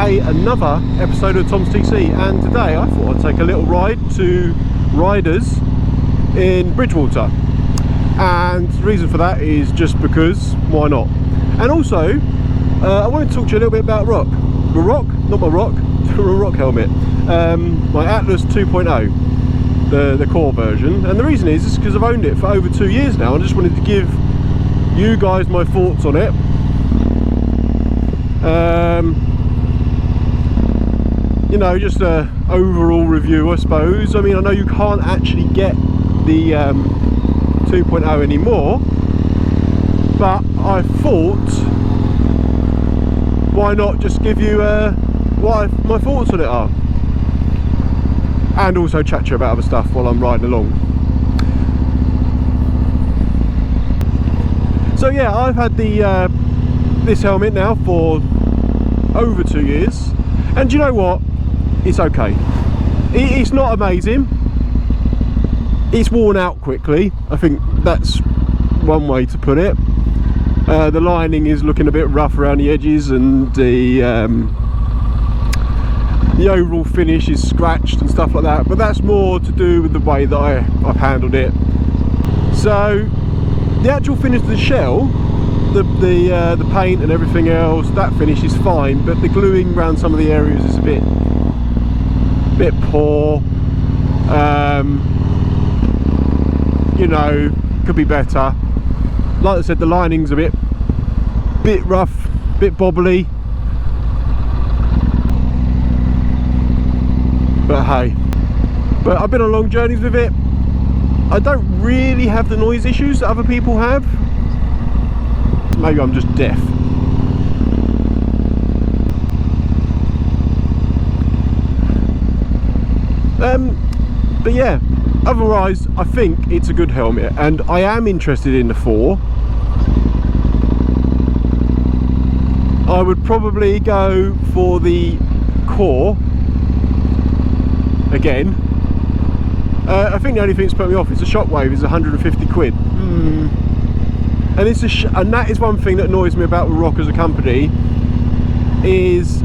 another episode of Tom's TC, and today I thought I'd take a little ride to Riders in Bridgewater, and the reason for that is just because, why not? And also I wanted to talk to you a little bit about Ruroc, not my rock, the Ruroc helmet, my Atlas 2.0, the core version. And the reason is because I've owned it for over 2 years now. I just wanted to give you guys my thoughts on it. You know, just a overall review, I suppose. I mean, I know you can't actually get the 2.0 anymore, but I thought, why not just give you what my thoughts on it are, and also chat to you about other stuff while I'm riding along. So yeah, I've had the this helmet now for over 2 years, and do you know what? It's okay. It's not amazing. It's worn out quickly. I think that's one way to put it. The lining is looking a bit rough around the edges, and the overall finish is scratched and stuff like that, but that's more to do with the way that I've handled it. So the actual finish of the shell, the paint and everything else, that finish is fine, but the gluing around some of the areas is a bit poor. You know, could be better. Like I said, the lining's a bit rough, bit bobbly, but hey. But I've been on long journeys with it. I don't really have the noise issues that other people have. Maybe I'm just deaf. But yeah, otherwise I think it's a good helmet, and I am interested in the 4. I would probably go for the core again. I think the only thing that's put me off is the shockwave is 150 quid. And it's and that is one thing that annoys me about Ruroc as a company, is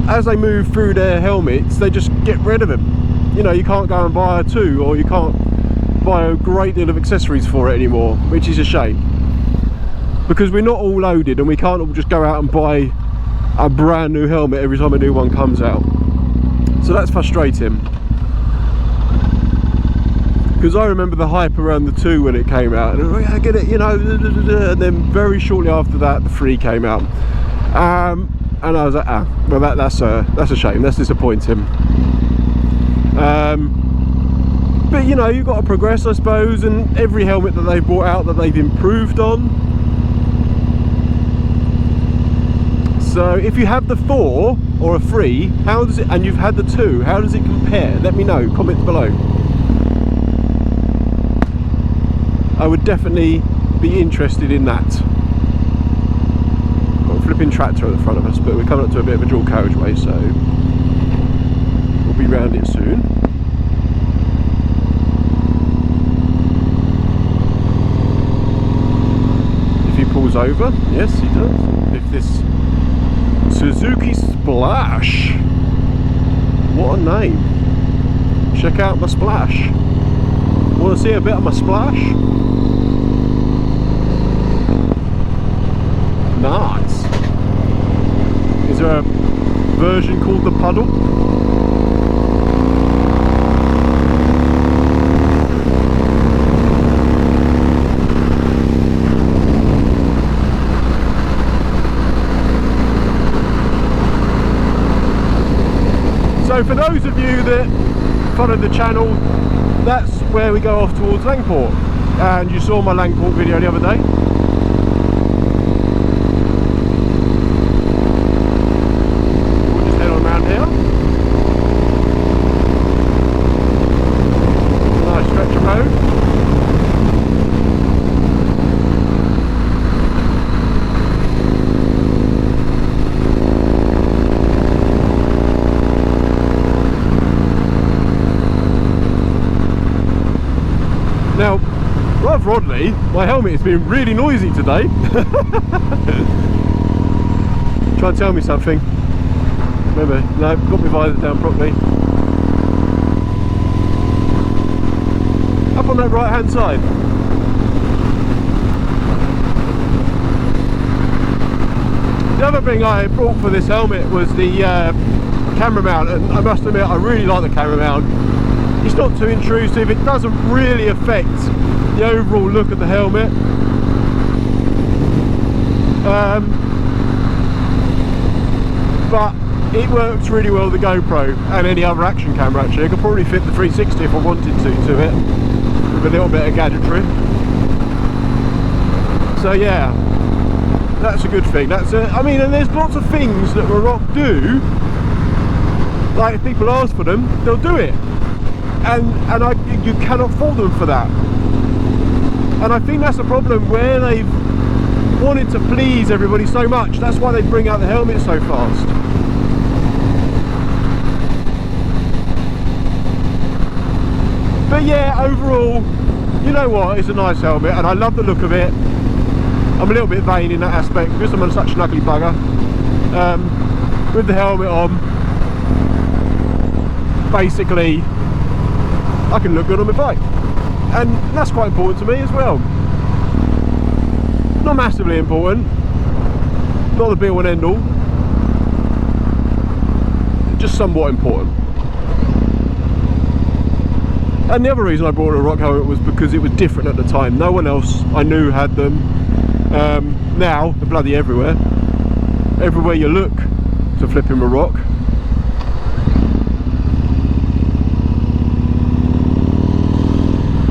as they move through their helmets, they just get rid of them. You know, you can't go and buy a 2, or you can't buy a great deal of accessories for it anymore, which is a shame, because we're not all loaded and we can't all just go out and buy a brand new helmet every time a new one comes out. So that's frustrating, because I remember the hype around the 2 when it came out, and I get it, you know, and then very shortly after that the 3 came out, and I was like, well, that's a shame, that's disappointing. But you know, you've got to progress, I suppose, and every helmet that they've brought out that they've improved on. So if you have the 4 or a 3, how does it, and you've had the 2, how does it compare? Let me know, comments below. I would definitely be interested in that. Got a flipping tractor at the front of us, but we're coming up to a bit of a dual carriageway, so we'll be round it soon. If he pulls over, yes he does. If this Suzuki Splash, what a name. Check out my Splash. Want to see a bit of my Splash? Nice. Is there a version called the Puddle? So for those of you that follow the channel, that's where we go off towards Langport, and you saw my Langport video the other day. We'll just head on around here. Nice stretch of road. Now, rather oddly, my helmet has been really noisy today. Try and tell me something. Maybe. No, got my visor down properly. Up on that right hand side. The other thing I brought for this helmet was the camera mount, and I must admit I really like the camera mount. It's not too intrusive, it doesn't really affect the overall look of the helmet. But it works really well with the GoPro and any other action camera actually. I could probably fit the 360 if I wanted to it, with a little bit of gadgetry. So yeah, that's a good thing. I mean, and there's lots of things that Ruroc do, like if people ask for them, they'll do it, and you cannot fault them for that. And I think that's the problem, where they've wanted to please everybody so much, that's why they bring out the helmet so fast. But yeah, overall, you know what, it's a nice helmet and I love the look of it. I'm a little bit vain in that aspect because I'm such an ugly bugger. With the helmet on, basically I can look good on my bike, and that's quite important to me as well. Not massively important, not the be all and end all, just somewhat important. And the other reason I bought a Ruroc helmet was because it was different at the time. No one else I knew had them. Now they're bloody everywhere. Everywhere you look, it's a flipping Ruroc.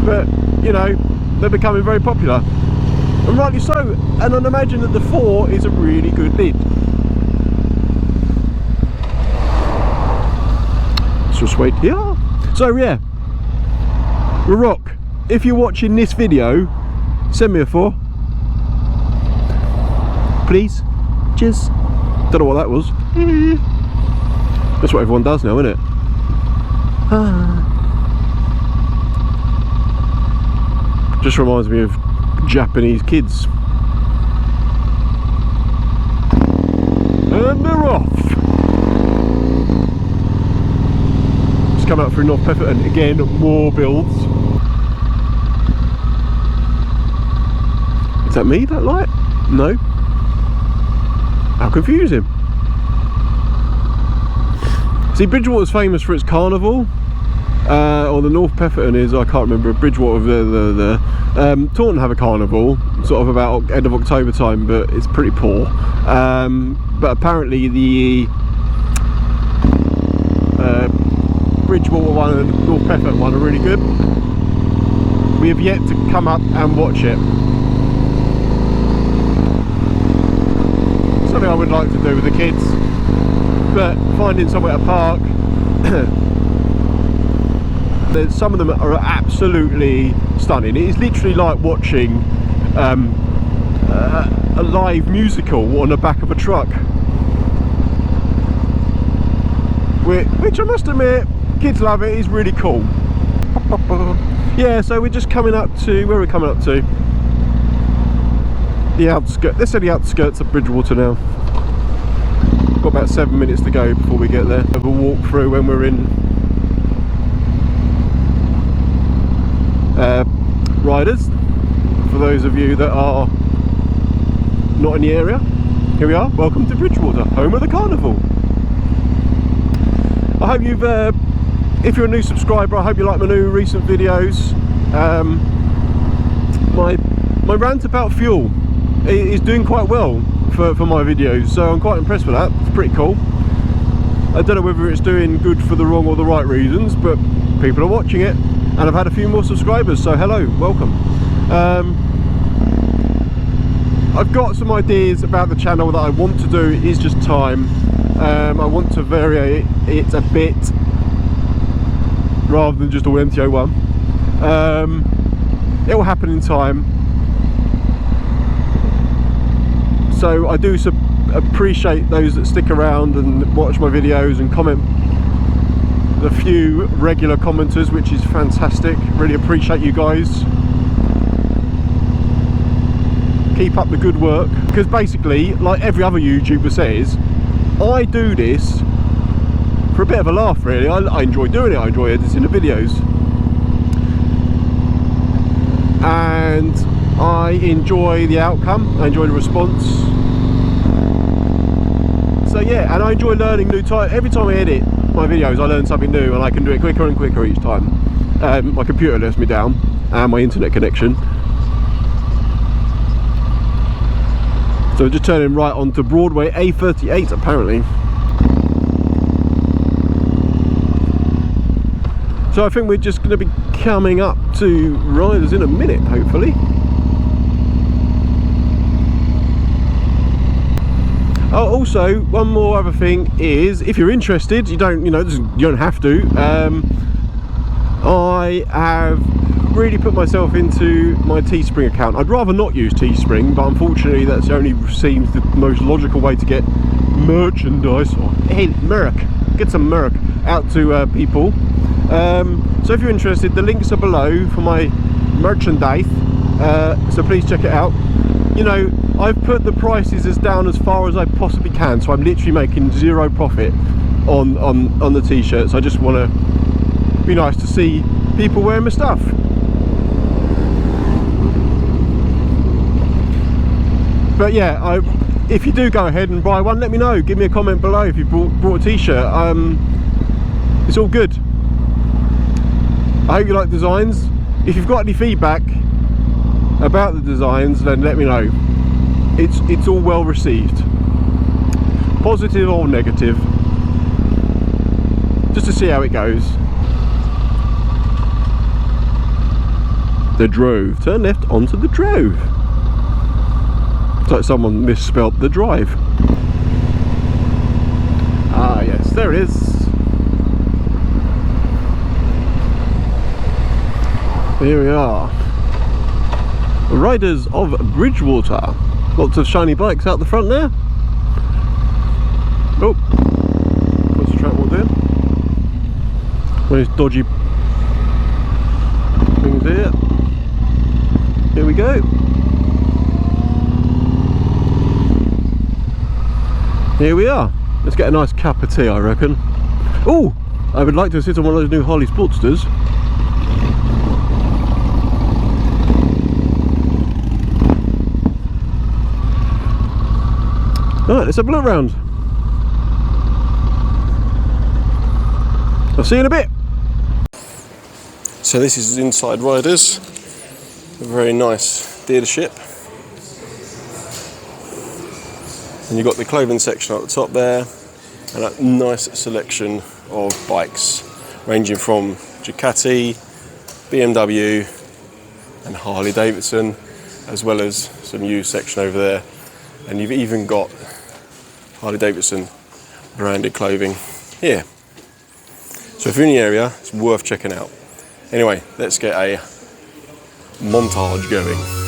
But you know, they're becoming very popular, and rightly so. And I'd imagine that the 4 is a really good lid. Just wait here. So yeah, Ruroc, if you're watching this video, send me a 4, please. Cheers. Don't know what that was. That's what everyone does now, isn't it? Just reminds me of Japanese kids. And they're off. Just come out through North Pefferton again, more builds. Is that me, that light? No. How confusing. See, Bridgewater's famous for its carnival, or the North Pefferton is, I can't remember, Bridgewater, Taunton have a carnival, sort of about end of October time, but it's pretty poor. But apparently the Bridgewater one and North Pefferton one are really good. We have yet to come up and watch it. Something I would like to do with the kids, but finding somewhere to park. Some of them are absolutely stunning. It is literally like watching a live musical on the back of a truck, which I must admit, kids love it. It's really cool. Yeah, so we're just coming up to, where are we coming up to? The outskirts, let's say the outskirts of Bridgewater now. Got about 7 minutes to go before we get there. We'll walk through when we're in riders, for those of you that are not in the area. Here we are, welcome to Bridgewater, home of the carnival. I hope you've, if you're a new subscriber, I hope you like my new recent videos. My rant about fuel is doing quite well for my videos, so I'm quite impressed with that. It's pretty cool. I don't know whether it's doing good for the wrong or the right reasons, but people are watching it, and I've had a few more subscribers, so hello, welcome. I've got some ideas about the channel that I want to do. It is just time. I want to vary it a bit rather than just all MT-01. It will happen in time. So I do appreciate those that stick around and watch my videos and comment. The few regular commenters, which is fantastic. Really appreciate you guys. Keep up the good work, because basically, like every other YouTuber says, I do this for a bit of a laugh really. I enjoy doing it, I enjoy editing the videos. And I enjoy the outcome, I enjoy the response. So yeah, and I enjoy learning new types. Every time I edit my videos I learn something new, and I can do it quicker and quicker each time. My computer lets me down, and my internet connection. So just turning right onto Broadway A38 apparently. So I think we're just going to be coming up to Riders in a minute, hopefully. Oh, also, one more other thing is, if you're interested, you don't have to. I have really put myself into my Teespring account. I'd rather not use Teespring, but unfortunately that's only seems the most logical way to get merchandise, or hey, get some merc out to people. So if you're interested, the links are below for my merchandise, so please check it out. You know, I've put the prices as down as far as I possibly can, so I'm literally making zero profit on the t-shirts. I just want to be nice to see people wearing my stuff. But yeah, if you do go ahead and buy one, let me know. Give me a comment below if you brought a t-shirt. It's all good. I hope you like designs. If you've got any feedback about the designs, then let me know. It's all well received, positive or negative, just to see how it goes. The Drove. Turn left onto the Drove. It's like someone misspelt the drive. Ah yes, there it is. Here we are. Riders of Bridgewater. Lots of shiny bikes out the front there. Oh, what's the track wall there? One of these dodgy things here. Here we go. Here we are. Let's get a nice cup of tea, I reckon. Oh, I would like to sit on one of those new Harley Sportsters. Alright, let's have a look around. I'll see you in a bit. So this is inside Riders, a very nice dealership. And you've got the clothing section at the top there, and a nice selection of bikes, ranging from Ducati, BMW and Harley Davidson, as well as some used section over there. And you've even got Harley Davidson branded clothing here. So if you're in the area, it's worth checking out. Anyway, let's get a montage going.